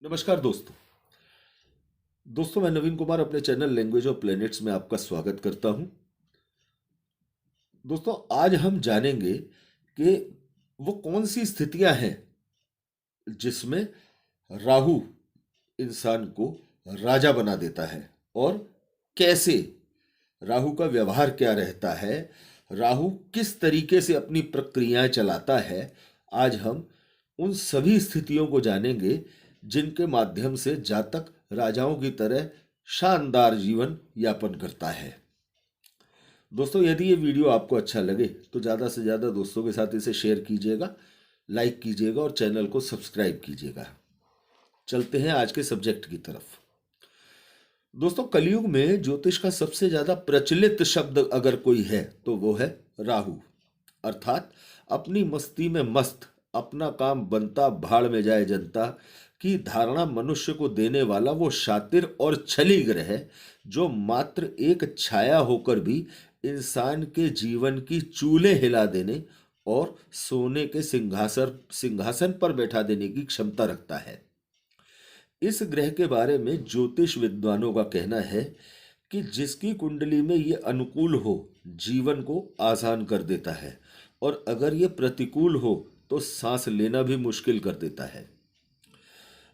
नमस्कार दोस्तों। मैं नवीन कुमार अपने चैनल लैंग्वेज ऑफ प्लैनेट्स में आपका स्वागत करता हूं। दोस्तों, आज हम जानेंगे कि वो कौन सी स्थितियां हैं जिसमें राहु इंसान को राजा बना देता है और कैसे राहु का व्यवहार क्या रहता है, राहु किस तरीके से अपनी प्रक्रियाएं चलाता है। आज हम उन सभी स्थितियों को जानेंगे जिनके माध्यम से जातक राजाओं की तरह शानदार जीवन यापन करता है। दोस्तों, यदि ये वीडियो आपको अच्छा लगे तो ज़्यादा से ज़्यादा दोस्तों के साथ इसे शेयर कीजिएगा, लाइक कीजिएगा और चैनल को सब्सक्राइब कीजिएगा। चलते हैं आज के सब्जेक्ट की तरफ। दोस्तों, कलयुग में ज्योतिष का सबसे ज्यादा प्रचलित शब्द अगर कोई है तो वो है राहु। अर्थात अपनी मस्ती में मस्त, अपना काम बनता भाड़ में जाए जनता की धारणा मनुष्य को देने वाला वो शातिर और छली ग्रह जो मात्र एक छाया होकर भी इंसान के जीवन की चूलें हिला देने और सोने के सिंहासन सिंहासन पर बैठा देने की क्षमता रखता है। इस ग्रह के बारे में ज्योतिष विद्वानों का कहना है कि जिसकी कुंडली में ये अनुकूल हो जीवन को आसान कर देता है, और अगर ये प्रतिकूल हो तो सांस लेना भी मुश्किल कर देता है।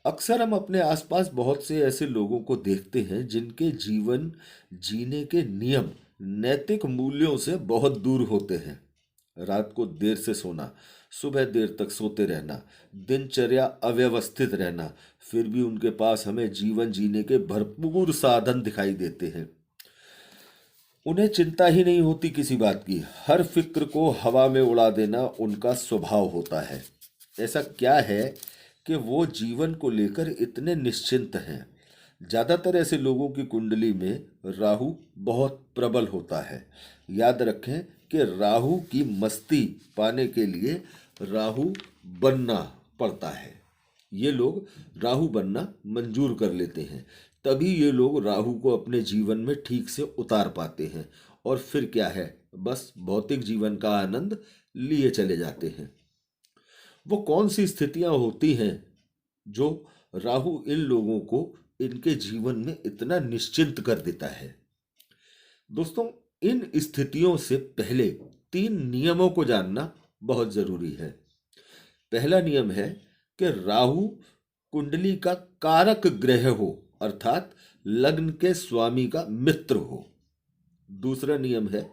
अक्सर हम अपने आसपास बहुत से ऐसे लोगों को देखते हैं जिनके जीवन जीने के नियम नैतिक मूल्यों से बहुत दूर होते हैं। रात को देर से सोना, सुबह देर तक सोते रहना, दिनचर्या अव्यवस्थित रहना, फिर भी उनके पास हमें जीवन जीने के भरपूर साधन दिखाई देते हैं। उन्हें चिंता ही नहीं होती किसी बात की, हर फिक्र को हवा में उड़ा देना उनका स्वभाव होता है। ऐसा क्या है कि वो जीवन को लेकर इतने निश्चिंत हैं? ज़्यादातर ऐसे लोगों की कुंडली में राहु बहुत प्रबल होता है। याद रखें कि राहु की मस्ती पाने के लिए राहु बनना पड़ता है। ये लोग राहु बनना मंजूर कर लेते हैं, तभी ये लोग राहु को अपने जीवन में ठीक से उतार पाते हैं, और फिर क्या है, बस भौतिक जीवन का आनंद लिए चले जाते हैं। वो कौन सी स्थितियां होती हैं जो राहु इन लोगों को इनके जीवन में इतना निश्चिंत कर देता है? दोस्तों, इन स्थितियों से पहले 3 नियमों को जानना बहुत जरूरी है। पहला नियम है कि राहु कुंडली का कारक ग्रह हो, अर्थात लग्न के स्वामी का मित्र हो। दूसरा नियम है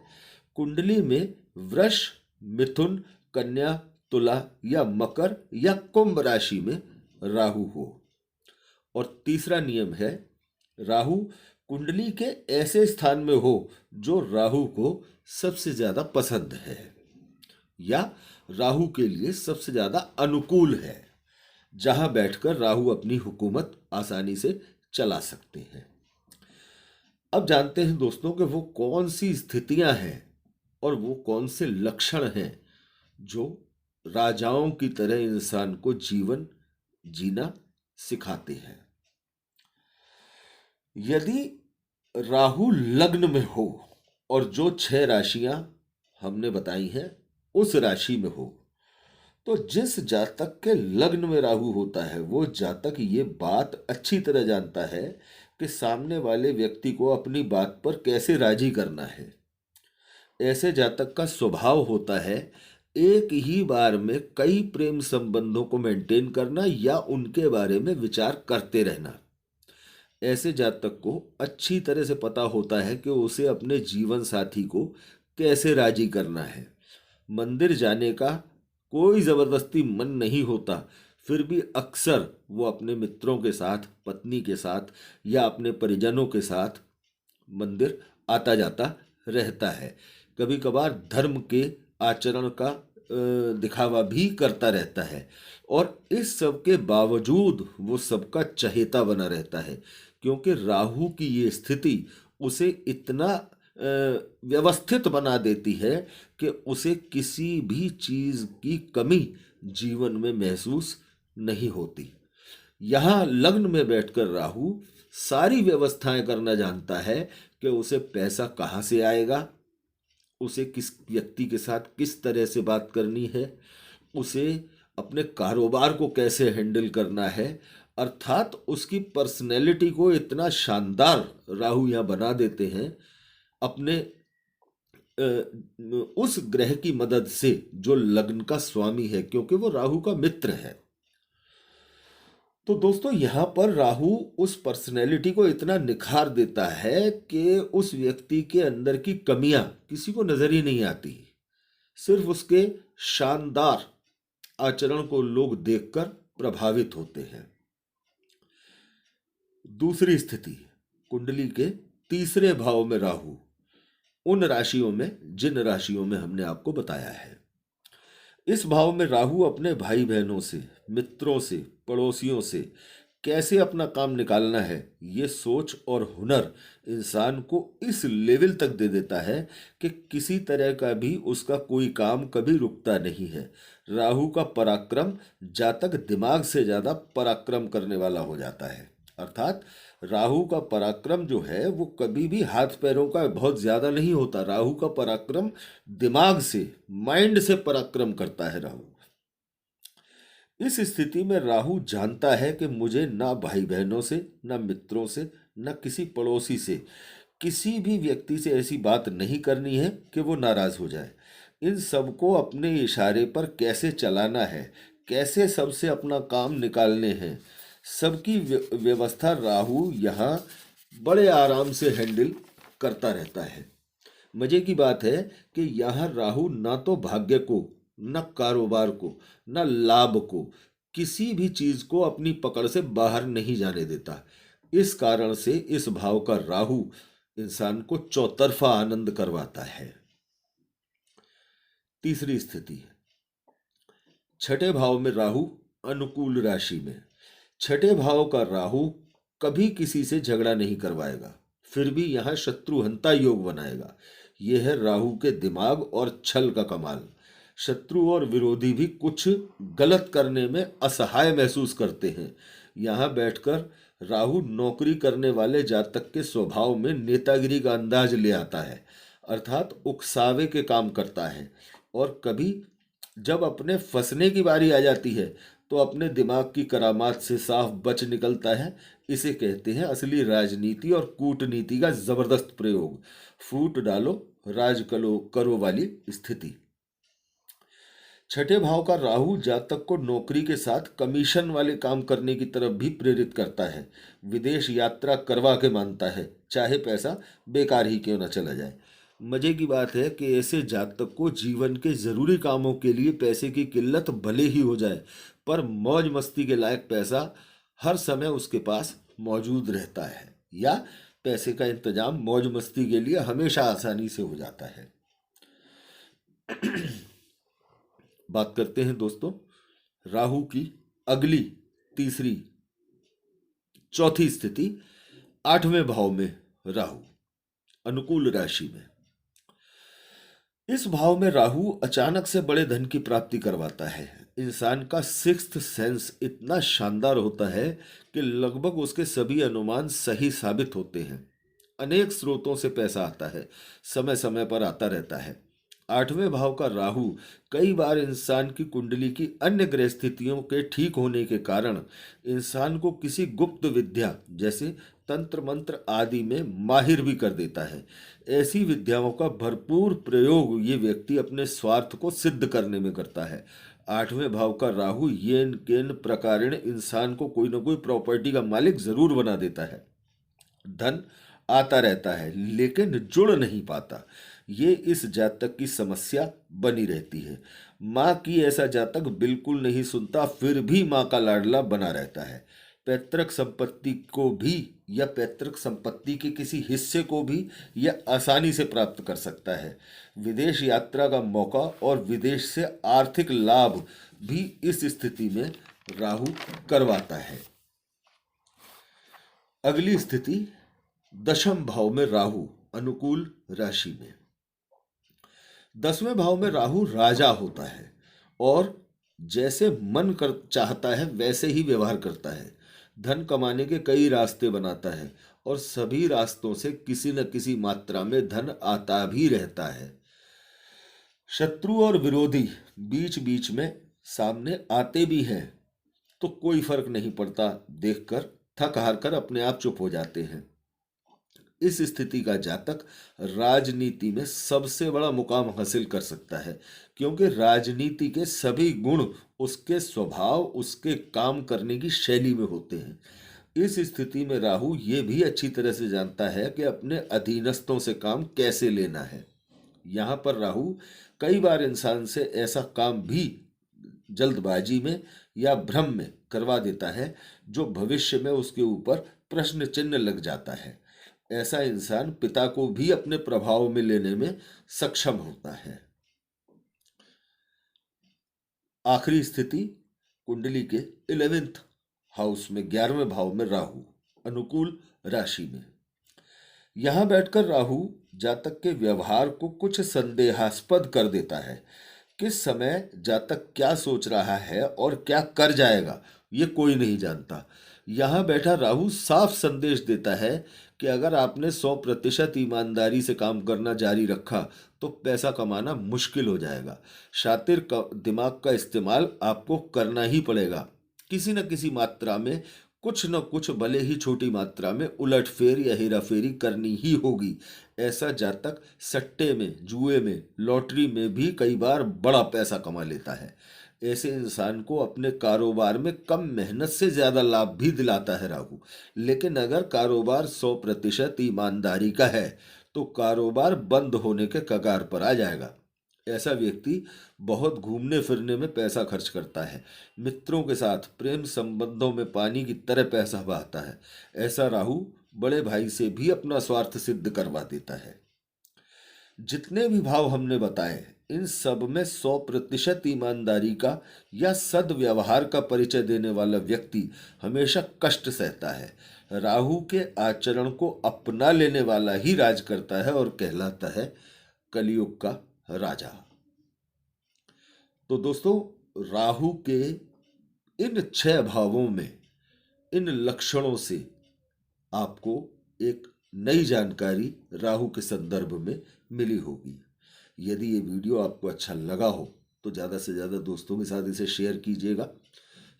कुंडली में वृष, मिथुन, कन्या, तुला या मकर या कुंभ राशि में राहु हो। और तीसरा नियम है राहु कुंडली के ऐसे स्थान में हो जो राहु को सबसे ज्यादा पसंद है या राहु के लिए सबसे ज्यादा अनुकूल है, जहां बैठकर राहु अपनी हुकूमत आसानी से चला सकते हैं। अब जानते हैं दोस्तों कि वो कौन सी स्थितियां हैं और वो कौन से लक्षण हैं जो राजाओं की तरह इंसान को जीवन जीना सिखाते हैं। यदि राहु लग्न में हो और जो 6 राशियां हमने बताई हैं उस राशि में हो, तो जिस जातक के लग्न में राहु होता है वो जातक ये बात अच्छी तरह जानता है कि सामने वाले व्यक्ति को अपनी बात पर कैसे राजी करना है। ऐसे जातक का स्वभाव होता है एक ही बार में कई प्रेम संबंधों को मेंटेन करना या उनके बारे में विचार करते रहना। ऐसे जातक को अच्छी तरह से पता होता है कि उसे अपने जीवन साथी को कैसे राजी करना है। मंदिर जाने का कोई जबरदस्ती मन नहीं होता, फिर भी अक्सर वो अपने मित्रों के साथ, पत्नी के साथ या अपने परिजनों के साथ मंदिर आता जाता रहता है। कभी कभार धर्म के आचरण का दिखावा भी करता रहता है, और इस सब के बावजूद वो सबका चहेता बना रहता है, क्योंकि राहु की ये स्थिति उसे इतना व्यवस्थित बना देती है कि उसे किसी भी चीज की कमी जीवन में महसूस नहीं होती। यहाँ लग्न में बैठकर राहु सारी व्यवस्थाएं करना जानता है कि उसे पैसा कहाँ से आएगा, उसे किस व्यक्ति के साथ किस तरह से बात करनी है, उसे अपने कारोबार को कैसे हैंडल करना है, अर्थात उसकी पर्सनैलिटी को इतना शानदार राहु यहाँ बना देते हैं अपने उस ग्रह की मदद से जो लग्न का स्वामी है, क्योंकि वो राहु का मित्र है। तो दोस्तों यहाँ पर राहु उस पर्सनैलिटी को इतना निखार देता है कि उस व्यक्ति के अंदर की कमियां किसी को नजर ही नहीं आती, सिर्फ उसके शानदार आचरण को लोग देखकर प्रभावित होते हैं। दूसरी स्थिति, कुंडली के तीसरे भाव में राहु, उन राशियों में जिन राशियों में हमने आपको बताया है। इस भाव में राहु अपने भाई बहनों से, मित्रों से, पड़ोसियों से कैसे अपना काम निकालना है, ये सोच और हुनर इंसान को इस लेवल तक दे देता है कि किसी तरह का भी उसका कोई काम कभी रुकता नहीं है। राहु का पराक्रम जातक दिमाग से ज्यादा पराक्रम करने वाला हो जाता है। अर्थात राहु का पराक्रम जो है वो कभी भी हाथ पैरों का बहुत ज्यादा नहीं होता। राहु का पराक्रम दिमाग से, माइंड से पराक्रम करता है राहु। इस स्थिति में राहु जानता है कि मुझे ना भाई बहनों से, ना मित्रों से, ना किसी पड़ोसी से, किसी भी व्यक्ति से ऐसी बात नहीं करनी है कि वो नाराज हो जाए। इन सबको अपने इशारे पर कैसे चलाना है, कैसे सबसे अपना काम निकालने हैं, सबकी व्यवस्था राहु यहाँ बड़े आराम से हैंडल करता रहता है। मजे की बात है कि यहाँ राहु ना तो भाग्य को, न कारोबार को, न लाभ को, किसी भी चीज को अपनी पकड़ से बाहर नहीं जाने देता। इस कारण से इस भाव का राहु इंसान को चौतरफा आनंद करवाता है। तीसरी स्थिति है छठे भाव में राहु, अनुकूल राशि में। छठे भाव का राहु कभी किसी से झगड़ा नहीं करवाएगा, फिर भी यहाँ शत्रुहंता योग बनाएगा। यह है राहु के दिमाग और छल का कमाल। शत्रु और विरोधी भी कुछ गलत करने में असहाय महसूस करते हैं। यहाँ बैठकर राहु नौकरी करने वाले जातक के स्वभाव में नेतागिरी का अंदाज ले आता है, अर्थात उकसावे के काम करता है। और कभी जब अपने फंसने की बारी आ जाती है तो अपने दिमाग की करामात से साफ बच निकलता है। इसे कहते हैं असली राजनीति और कूटनीति का जबरदस्त प्रयोग। फूट डालो राज करो वाली स्थिति। छठे भाव का राहु जातक को नौकरी के साथ कमीशन वाले काम करने की तरफ भी प्रेरित करता है। विदेश यात्रा करवा के मानता है, चाहे पैसा बेकार ही क्यों ना चला जाए। मजे की बात है कि ऐसे जातक को जीवन के जरूरी कामों के लिए पैसे की किल्लत भले ही हो जाए, पर मौज मस्ती के लायक पैसा हर समय उसके पास मौजूद रहता है, या पैसे का इंतजाम मौज मस्ती के लिए हमेशा आसानी से हो जाता है। बात करते हैं दोस्तों राहु की अगली, तीसरी, चौथी स्थिति, आठवें भाव में राहु, अनुकूल राशि में। इस भाव में राहु अचानक से बड़े धन की प्राप्ति करवाता है। इंसान का सिक्स्थ सेंस इतना शानदार होता है कि लगभग उसके सभी अनुमान सही साबित होते हैं। अनेक स्रोतों से पैसा आता है, समय समय पर आता रहता है। आठवें भाव का राहु कई बार इंसान की कुंडली की अन्य ग्रह स्थितियों के ठीक होने के कारण इंसान को किसी गुप्त विद्या जैसे तंत्र मंत्र आदि में माहिर भी कर देता है। ऐसी विद्याओं का भरपूर प्रयोग ये व्यक्ति अपने स्वार्थ को सिद्ध करने में करता है। आठवें भाव का राहु येन केन प्रकारेण इंसान को कोई ना कोई प्रॉपर्टी का मालिक जरूर बना देता है। धन आता रहता है लेकिन जुड़ नहीं पाता, ये इस जातक की समस्या बनी रहती है। माँ की ऐसा जातक बिल्कुल नहीं सुनता, फिर भी माँ का लाडला बना रहता है। पैतृक संपत्ति को भी या पैतृक संपत्ति के किसी हिस्से को भी यह आसानी से प्राप्त कर सकता है। विदेश यात्रा का मौका और विदेश से आर्थिक लाभ भी इस स्थिति में राहु करवाता है। अगली स्थिति दशम भाव में राहु, अनुकूल राशि में। 10वें भाव में राहु राजा होता है और जैसे मन कर चाहता है वैसे ही व्यवहार करता है। धन कमाने के कई रास्ते बनाता है और सभी रास्तों से किसी न किसी मात्रा में धन आता भी रहता है। शत्रु और विरोधी बीच बीच में सामने आते भी हैं, तो कोई फर्क नहीं पड़ता, देखकर थक हार कर अपने आप चुप हो जाते हैं। इस स्थिति का जातक राजनीति में सबसे बड़ा मुकाम हासिल कर सकता है, क्योंकि राजनीति के सभी गुण उसके स्वभाव, उसके काम करने की शैली में होते हैं। इस स्थिति में राहु ये भी अच्छी तरह से जानता है कि अपने अधीनस्थों से काम कैसे लेना है। यहाँ पर राहु कई बार इंसान से ऐसा काम भी जल्दबाजी में या भ्रम में करवा देता है जो भविष्य में उसके ऊपर प्रश्न चिन्ह लग जाता है। ऐसा इंसान पिता को भी अपने प्रभाव में लेने में सक्षम होता है। आखिरी स्थिति कुंडली के 11th हाउस में 11वें भाव में राहु, अनुकूल राशि में। यहां बैठकर राहु जातक के व्यवहार को कुछ संदेहास्पद कर देता है। किस समय जातक क्या सोच रहा है और क्या कर जाएगा, ये कोई नहीं जानता। यहाँ बैठा राहु साफ संदेश देता है कि अगर आपने 100% ईमानदारी से काम करना जारी रखा तो पैसा कमाना मुश्किल हो जाएगा। शातिर का दिमाग का इस्तेमाल आपको करना ही पड़ेगा। किसी न किसी मात्रा में, कुछ न कुछ, भले ही छोटी मात्रा में, उलटफेर या हेराफेरी करनी ही होगी। ऐसा जातक सट्टे में, जुए में, लॉटरी में भी कई बार बड़ा पैसा कमा लेता है। ऐसे इंसान को अपने कारोबार में कम मेहनत से ज़्यादा लाभ भी दिलाता है राहु। लेकिन अगर कारोबार 100% ईमानदारी का है तो कारोबार बंद होने के कगार पर आ जाएगा। ऐसा व्यक्ति बहुत घूमने फिरने में पैसा खर्च करता है, मित्रों के साथ प्रेम संबंधों में पानी की तरह पैसा बहाता है। ऐसा राहु बड़े भाई से भी अपना स्वार्थ सिद्ध करवा देता है। जितने भी भाव हमने बताए, इन सब में 100% ईमानदारी का या सद्व्यवहार का परिचय देने वाला व्यक्ति हमेशा कष्ट सहता है। राहु के आचरण को अपना लेने वाला ही राज करता है और कहलाता है कलयुग का राजा। तो दोस्तों, राहु के इन 6 भावों में, इन लक्षणों से आपको एक नई जानकारी राहु के संदर्भ में मिली होगी। यदि ये वीडियो आपको अच्छा लगा हो तो ज़्यादा से ज़्यादा दोस्तों के साथ इसे शेयर कीजिएगा,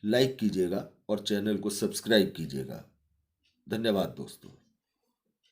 लाइक कीजिएगा और चैनल को सब्सक्राइब कीजिएगा। धन्यवाद दोस्तों।